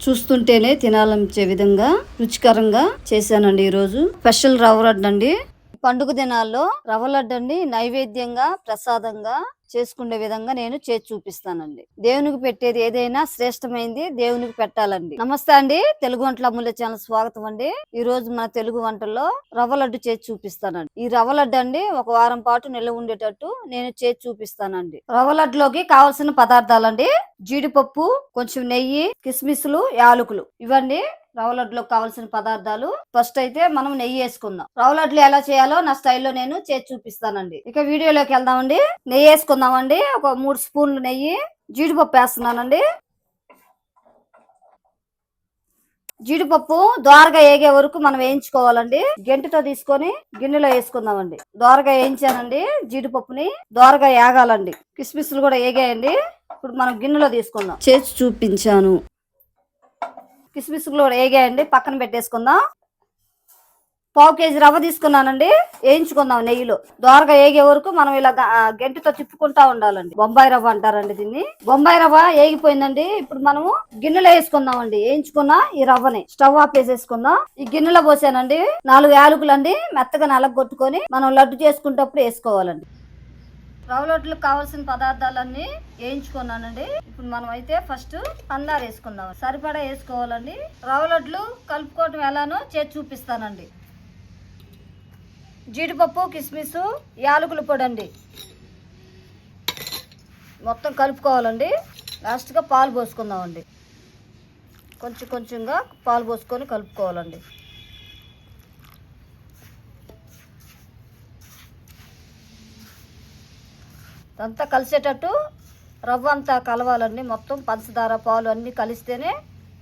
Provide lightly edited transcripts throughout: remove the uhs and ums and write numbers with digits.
చూస్తుంటేనే తినాలనిపించే విధంగా రుచికరంగా చేశానండి. ఈరోజు స్పెషల్ రవ్వ లడ్డు అండి. పండుగ దినాల్లో రవ్వ లడ్డు అండి నైవేద్యంగా ప్రసాదంగా చేసుకునే విధంగా నేను చేసి చూపిస్తానండి. దేవునికి పెట్టేది ఏదైనా శ్రేష్టమైంది దేవునికి పెట్టాలండి. నమస్తే అండి, తెలుగు వంటల అమూల్య ఛానల్ స్వాగతం అండి. ఈ రోజు మన తెలుగు వంటల్లో రవ్వ లడ్డు చేసి చూపిస్తానండి. ఈ రవ్వ లడ్డు అండి ఒక వారం పాటు నిల్వ ఉండేటట్టు నేను చేసి చూపిస్తానండి. రవ్వ లడ్డులోకి కావాల్సిన పదార్థాలండి: జీడిపప్పు, కొంచెం నెయ్యి, కిస్మిస్లు, యాలకులు. ఇవన్నీ రవ్వ లడ్డులోకి కావాల్సిన పదార్థాలు. ఫస్ట్ అయితే మనం నెయ్యి వేసుకుందాం. రవ్వ లడ్లు ఎలా చేయాలో నా స్టైల్లో నేను చేసి చూపిస్తానండి. ఇక వీడియోలోకి వెళ్దామండి. నెయ్యి వేసుకుందామండి. ఒక 3 స్పూన్లు నెయ్యి. జీడిపప్పు వేస్తున్నానండి. జీడిపప్పు దోరగా వేగే వరకు మనం వేయించుకోవాలండి. గెంటితో తీసుకొని గిన్నెలో వేసుకుందామండి. దోరగా వేయించానండి జీడిపప్పుని. దోరగా వేగాలండి. కిస్మిస్లు కూడా వేగాయండి. ఇప్పుడు మనం గిన్నెలో తీసుకుందాం. చేసి చూపించాను. కిస్మిస్లు కూడా వేగాయండి. పక్కన పెట్టేసుకుందాం. 1/4 కేజీ రవ్వ తీసుకున్నానండి. వేయించుకుందాం నెయ్యిలో. దోరగా వేగే వరకు మనం ఇలా గెంటితో తిప్పుకుంటా ఉండాలండి. బొంబాయి రవ్వ అంటారండి దీన్ని. బొంబాయి రవ్వ వేగిపోయిందండి. ఇప్పుడు మనము గిన్నెలో వేసుకుందామండి. వేయించుకున్న ఈ రవ్వని స్టవ్ ఆఫ్ వేసేసుకుందాం. ఈ గిన్నెలో పోసానండి. 4 యాలకులండి మెత్తగా నలగొట్టుకొని మనం లడ్డు చేసుకునేటప్పుడు వేసుకోవాలండి. రవ్వ లడ్డులకు కావాల్సిన పదార్థాలన్నీ వేయించుకున్నానండి. ఇప్పుడు మనం అయితే ఫస్ట్ పందారు వేసుకుందాం. సరిపడా వేసుకోవాలండి. రవ్వ లడ్లు కలుపుకోవటం ఎలానో చేసి చూపిస్తానండి. జీడిపప్పు, కిస్మిస్, యాలకుల పొడి అండి మొత్తం కలుపుకోవాలండి. లాస్ట్గా పాలు పోసుకుందామండి. కొంచెం కొంచెంగా పాలు పోసుకొని కలుపుకోవాలండి. అంతా కలిసేటట్టు రవ్వ అంతా కలవాలండి. మొత్తం పంచదార, పాలు అన్నీ కలిస్తేనే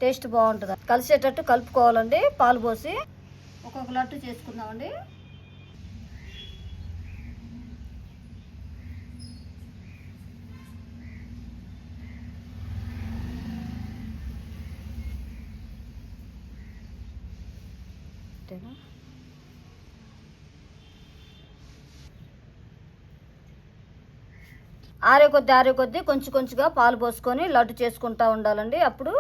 టేస్ట్ బాగుంటుంది. కలిసేటట్టు కలుపుకోవాలండి. పాలు పోసి ఒక్కొక్క లడ్డు చేసుకుందామండి. ఆరే కొద్ది కొంచెం కొంచెంగా పాలు పోసుకొని లడ్డు చేసుకుంటా ఉండాలండి. అప్పుడు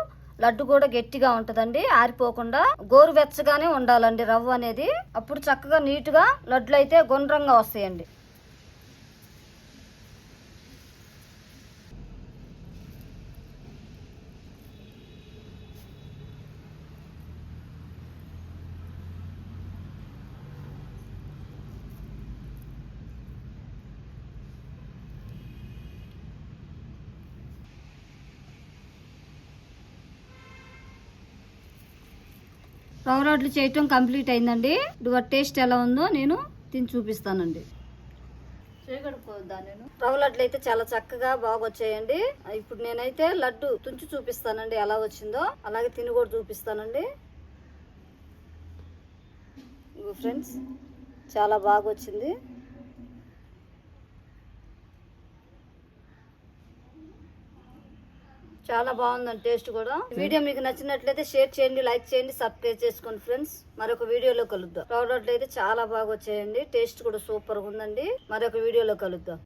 లడ్డు కూడా గట్టిగా ఉంటుందండి. ఆరిపోకుండా గోరువెచ్చగానే ఉండాలండి రవ్వ అనేది. అప్పుడు చక్కగా నీట్గా లడ్డులు అయితే గుండ్రంగా వస్తాయండి. రవ్వ లడ్లు చేయటం కంప్లీట్ అయిందండి. ఇప్పుడు టేస్ట్ ఎలా ఉందో నేను తిని చూపిస్తానండి. రవ్వ లడ్లు అయితే చాలా చక్కగా బాగా వచ్చాయండి. ఇప్పుడు నేనైతే లడ్డు తుంచి చూపిస్తానండి ఎలా వచ్చిందో. అలాగే తిని కూడా చూపిస్తానండి. ఇగో ఫ్రెండ్స్, చాలా బాగా వచ్చింది. చాలా బాగుందండి టేస్ట్ కూడా. వీడియో మీకు నచ్చినట్లయితే షేర్ చేయండి, లైక్ చేయండి, సబ్స్క్రైబ్ చేసుకోండి ఫ్రెండ్స్. మరొక వీడియోలో కలుద్దాం. రవ్వ లడ్లు అయితే చాలా బాగా వచ్చాయండి. టేస్ట్ కూడా సూపర్ గా ఉందండి. మరొక వీడియోలో కలుద్దాం.